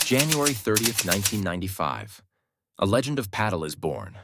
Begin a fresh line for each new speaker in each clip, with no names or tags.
January 30th, 1995. A legend of paddle is born.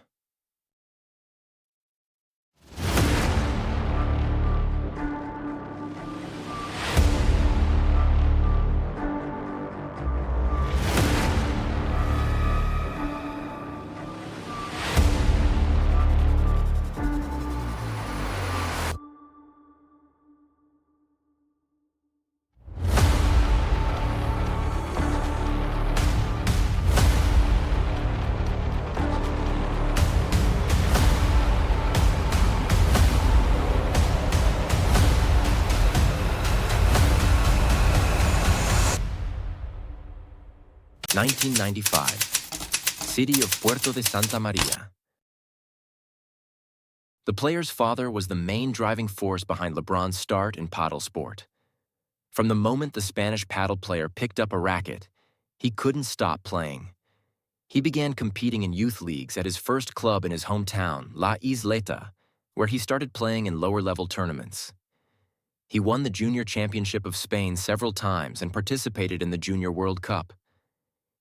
(1995). City of Puerto de Santa Maria. The player's father was the main driving force behind Lebrón start in paddle sport. From the moment the Spanish paddle player picked up a racket, he couldn't stop playing. He began competing in youth leagues at his first club in his hometown, La Isleta, where he started playing in lower-level tournaments. He won the Junior Championship of Spain several times and participated in the Junior World Cup.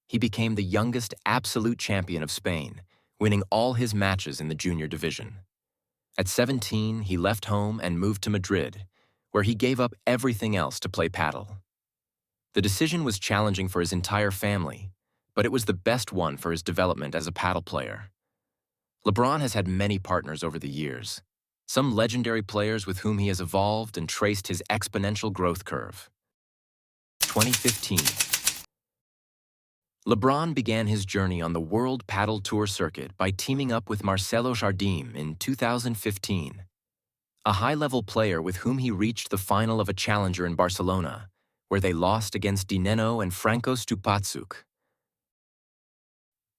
He became the youngest absolute champion of Spain, winning all his matches in the junior division. At 17, he left home and moved to Madrid, where he gave up everything else to play paddle. The decision was challenging for his entire family, but it was the best one for his development as a paddle player. Lebrón has had many partners over the years, some legendary players with whom he has evolved and traced his exponential growth curve. 2015. Lebrón began his journey on the World Paddle Tour circuit by teaming up with Marcelo Jardim in 2015, a high-level player with whom he reached the final of a challenger in Barcelona, where they lost against Dineno and Franco Stupatsuk.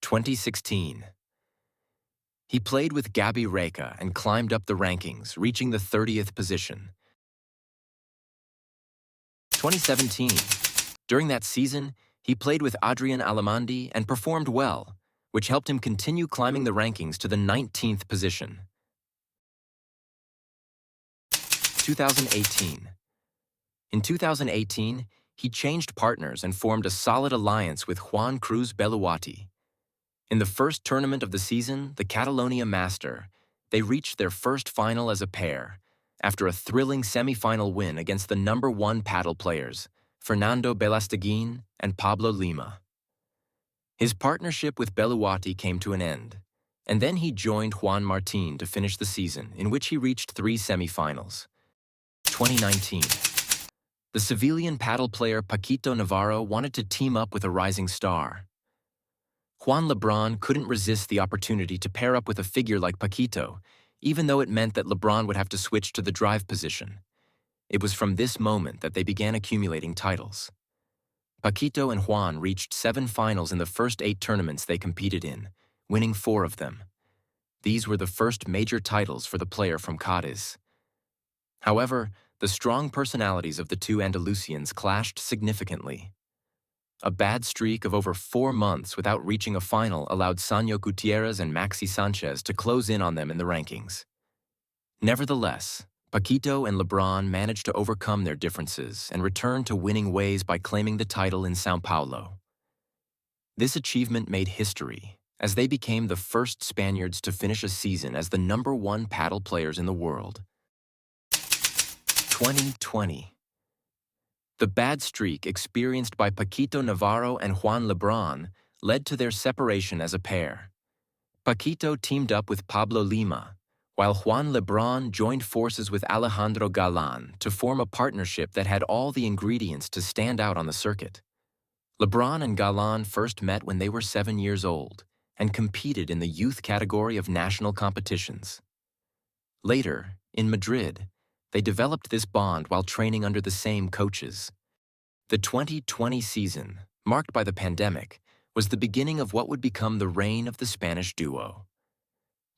2016. He played with Gabi Reka and climbed up the rankings, reaching the 30th position. 2017. During that season, he played with Adrian Alemandi and performed well, which helped him continue climbing the rankings to the 19th position. 2018. In 2018, he changed partners and formed a solid alliance with Juan Cruz Beluati. In the first tournament of the season, the Catalonia Master, they reached their first final as a pair, after a thrilling semi-final win against the #1 paddle players, Fernando Belasteguin and Pablo Lima. His partnership with Beluati came to an end, and then he joined Juan Martín to finish the season, in which he reached 3 semi-finals. 2019. The Sevillian paddle player Paquito Navarro wanted to team up with a rising star. Juan Lebrón couldn't resist the opportunity to pair up with a figure like Paquito, even though it meant that Lebrón would have to switch to the drive position. It was from this moment that they began accumulating titles. Paquito and Juan reached 7 finals in the first 8 tournaments they competed in, winning 4 of them. These were the first major titles for the player from Cádiz. However, the strong personalities of the two Andalusians clashed significantly. A bad streak of over 4 months without reaching a final allowed Sanyo Gutierrez and Maxi Sanchez to close in on them in the rankings. Nevertheless, Paquito and Lebrón managed to overcome their differences and return to winning ways by claiming the title in São Paulo. This achievement made history, as they became the first Spaniards to finish a season as the #1 paddle players in the world. 2020. The bad streak experienced by Paquito Navarro and Juan Lebrón led to their separation as a pair. Paquito teamed up with Pablo Lima, while Juan Lebrón joined forces with Alejandro Galan to form a partnership that had all the ingredients to stand out on the circuit. Lebrón and Galan first met when they were 7 years old and competed in the youth category of national competitions. Later, in Madrid, they developed this bond while training under the same coaches. The 2020 season, marked by the pandemic, was the beginning of what would become the reign of the Spanish duo.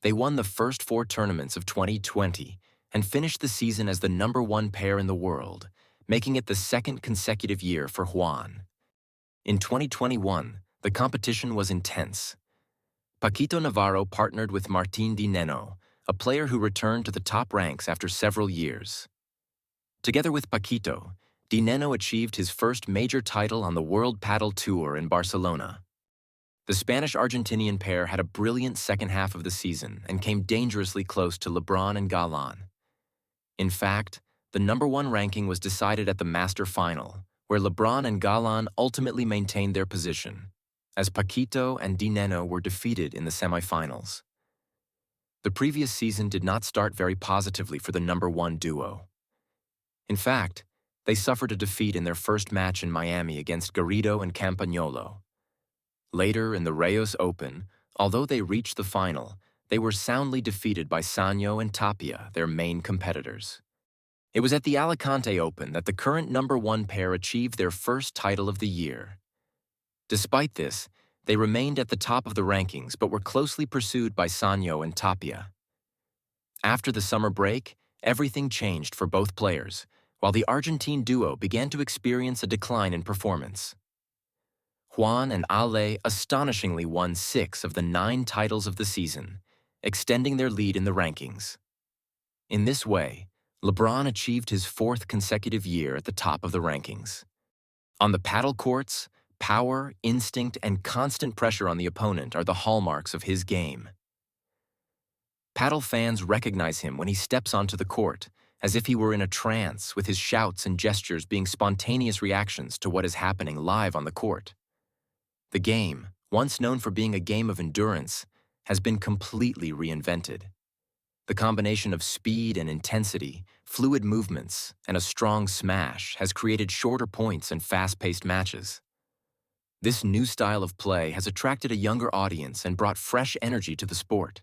They won the first 4 tournaments of 2020 and finished the season as the #1 pair in the world, making it the 2nd consecutive year for Juan. In 2021, the competition was intense. Paquito Navarro partnered with Martín Dineno, a player who returned to the top ranks after several years. Together with Paquito, Dineno achieved his first major title on the World Padel Tour in Barcelona. The Spanish-Argentinian pair had a brilliant second half of the season and came dangerously close to Lebrón and Galan. In fact, the #1 ranking was decided at the Master Final, where Lebrón and Galan ultimately maintained their position, as Paquito and Dineno were defeated in the semifinals. The previous season did not start very positively for the #1 duo. In fact, they suffered a defeat in their first match in Miami against Garrido and Campagnolo. Later in the Reyes Open, although they reached the final, they were soundly defeated by Sanyo and Tapia, their main competitors. It was at the Alicante Open that the current #1 pair achieved their first title of the year. Despite this, they remained at the top of the rankings but were closely pursued by Sanyo and Tapia. After the summer break, everything changed for both players, while the Argentine duo began to experience a decline in performance. Juan and Ale astonishingly won 6 of the 9 titles of the season, extending their lead in the rankings. In this way, Lebrón achieved his 4th consecutive year at the top of the rankings. On the paddle courts, power, instinct, and constant pressure on the opponent are the hallmarks of his game. Paddle fans recognize him when he steps onto the court, as if he were in a trance, with his shouts and gestures being spontaneous reactions to what is happening live on the court. The game, once known for being a game of endurance, has been completely reinvented. The combination of speed and intensity, fluid movements, and a strong smash has created shorter points and fast-paced matches. This new style of play has attracted a younger audience and brought fresh energy to the sport,